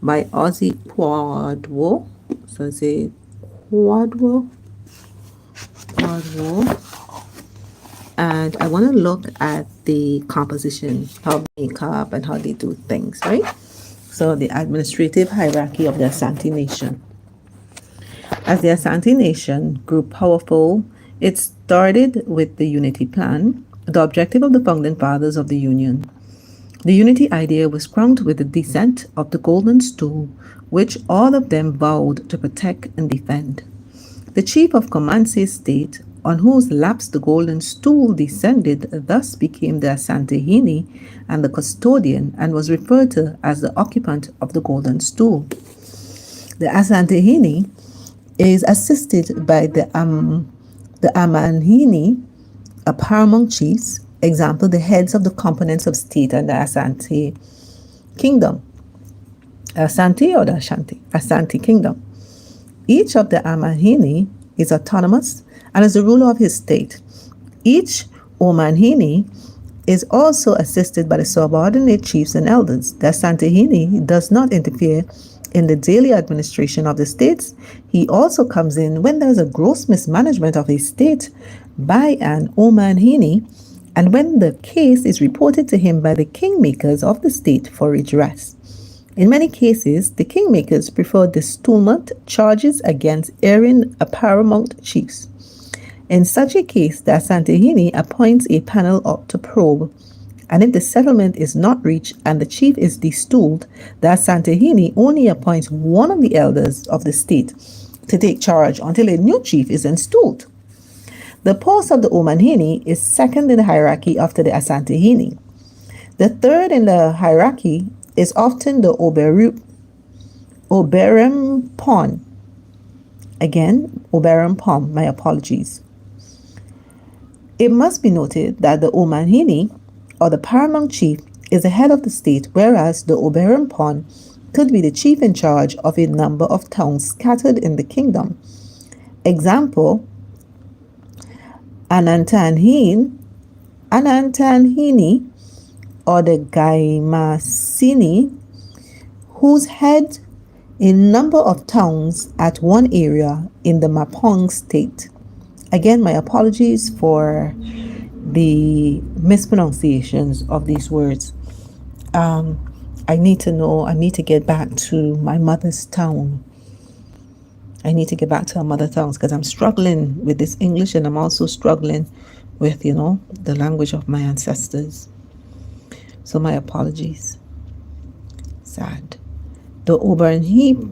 by Ozzy Quadwo. So say Quadwo, and I want to look at the composition, how they make up and how they do things, right? So the administrative hierarchy of the Asante Nation. As the Asante Nation grew powerful, it started with the Unity Plan, the objective of the founding fathers of the Union. The unity idea was crowned with the descent of the Golden Stool, which all of them vowed to protect and defend. The chief of Comanche state, on whose laps the Golden Stool descended, thus became the Asante Hini and the custodian, and was referred to as the occupant of the Golden Stool. The Asante Hini is assisted by the Amanhini, a paramount chiefs, example, the heads of the components of state and the Asante kingdom. Asante or the Ashanti? Asante kingdom. Each of the Amanhini is autonomous and is the ruler of his state. Each Omanhini is also assisted by the subordinate chiefs and elders. The Asante Hini does not interfere in the daily administration of the states. He also comes in when there is a gross mismanagement of a state by an Omanhini, and when the case is reported to him by the kingmakers of the state for redress. In many cases, the kingmakers prefer disstoolment charges against erring paramount chiefs. In such a case, the Asante Hini appoints a panel to probe, and if the settlement is not reached and the chief is destooled, the Asante Hini only appoints one of the elders of the state to take charge until a new chief is installed. The post of the Omanhini is second in the hierarchy after the Asante Hini. The third in the hierarchy is often the Oberempon. Again, Oberempon, my apologies. It must be noted that the Omanhini, or the paramount chief, is the head of the state, whereas the Oberempon could be the chief in charge of a number of towns scattered in the kingdom. Example, Anantanhini, or the Gaimasini, whose head a number of towns at one area in the Mapong state. Again, my apologies for the mispronunciations of these words. I need to get back to my mother's town. I need to get back to our mother tongues because I'm struggling with this English, and I'm also struggling with, the language of my ancestors. So my apologies. Sad. The Oberempon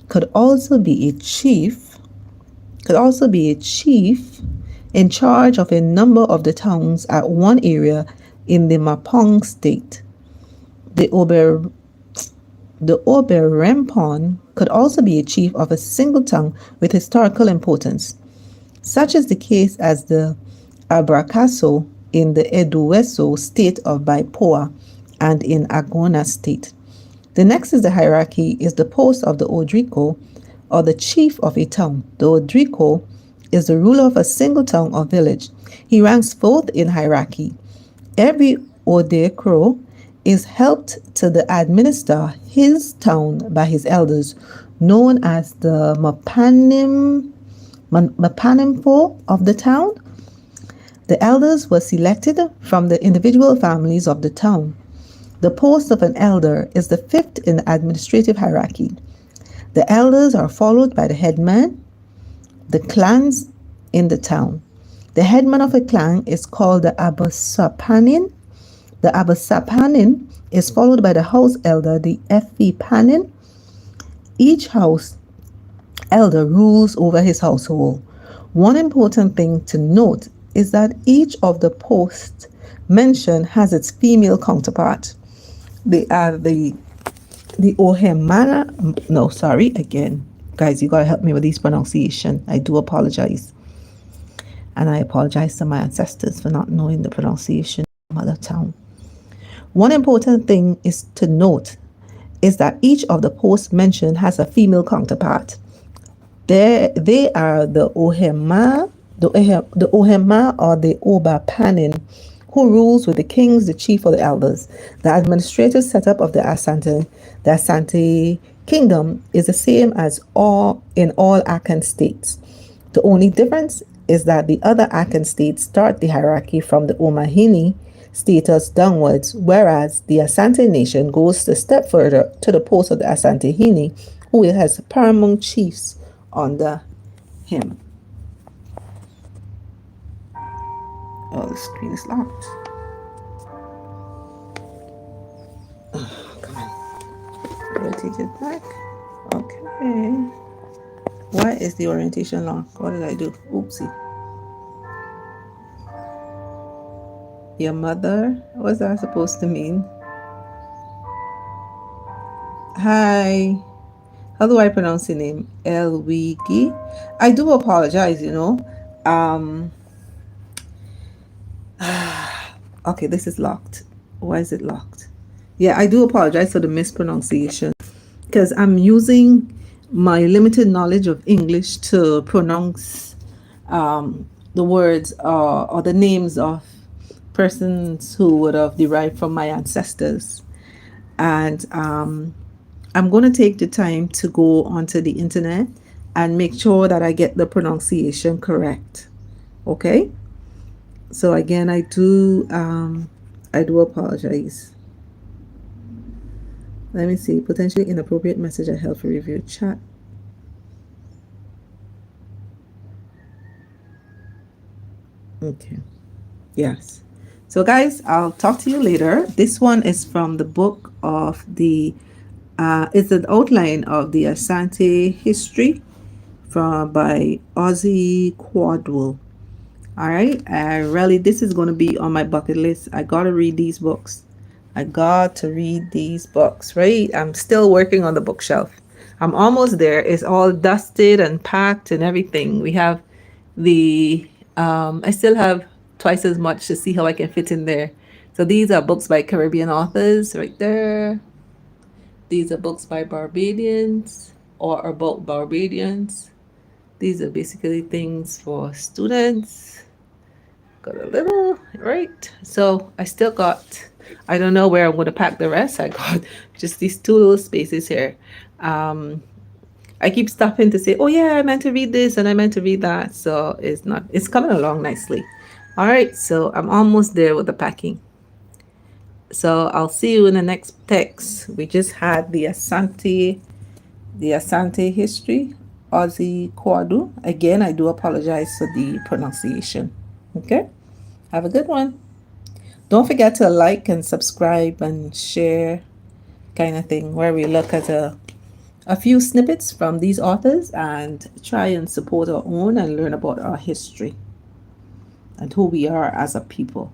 could also be a chief in charge of a number of the towns at one area in the Mapong state. The Oberempon could also be a chief of a single town with historical importance. Such is the case as the Abrakaso in the Eduweso state of Baipoa and in Agona state. The next is the hierarchy is the post of the Odriko, or the chief of a town. The Odriko is the ruler of a single town or village. He ranks fourth in hierarchy. Every Odekro is helped to administer his town by his elders, known as the Mapanimfo of the town. The elders were selected from the individual families of the town. The post of an elder is the fifth in the administrative hierarchy. The elders are followed by the headman, the clans in the town. The headman of a clan is called the Abasapanin. The Abasapanin is followed by the house elder, the Efipanin. Each house elder rules over his household. One important thing to note is that each of the posts mentioned has its female counterpart. They are the Ohemana. No, sorry, again. Guys, you gotta help me with these pronunciation. I do apologize. And I apologize to my ancestors for not knowing the pronunciation of mother tongue. One important thing is to note is that each of the posts mentioned has a female counterpart. They are the Ohema or the Oba Panin, who rules with the kings, the chief, or the elders. The administrative setup of the Asante kingdom is the same as all in all Akan states. The only difference is that the other Akan states start the hierarchy from the Omahini status downwards, whereas the Asante nation goes a step further to the post of the Asante Hini, who has paramount chiefs under him. Oh, the screen is locked. Oh, come on. Rotate it back. Okay. Why is the orientation locked? What did I do? Oopsie. Your mother? What's that supposed to mean? Hi. How do I pronounce your name? Elwigi. I do apologize, Um, okay, this is locked. Why is it locked? Yeah, I do apologize for the mispronunciation because I'm using my limited knowledge of English to pronounce the words or the names of persons who would have derived from my ancestors. And I'm going to take the time to go onto the internet and make sure that I get the pronunciation correct. Okay? So again, I do apologize. Let me see. Potentially inappropriate message I held for review chat. Okay. Yes. So guys, I'll talk to you later. This one is from the book of the it's an outline of the Asante history by Ozzy Quadwell. All right. This is going to be on my bucket list. I got to read these books. I got to read these books, right? I'm still working on the bookshelf. I'm almost there. It's all dusted and packed and everything. We have I still have twice as much to see how I can fit in there. So these are books by Caribbean authors right there. These are books by Barbadians or about Barbadians. These are basically things for students. Got a little, right? So I still got, I don't know where I'm going to pack the rest. I got just these two little spaces here. I keep stopping to say, oh yeah, I meant to read this and I meant to read that. So it's coming along nicely. All right, so I'm almost there with the packing. So I'll see you in the next text. We just had the Asante history, Ozzy Kwadu. Again, I do apologize for the pronunciation. Okay, have a good one. Don't forget to like and subscribe and share, kind of thing, where we look at a few snippets from these authors and try and support our own and learn about our history and who we are as a people.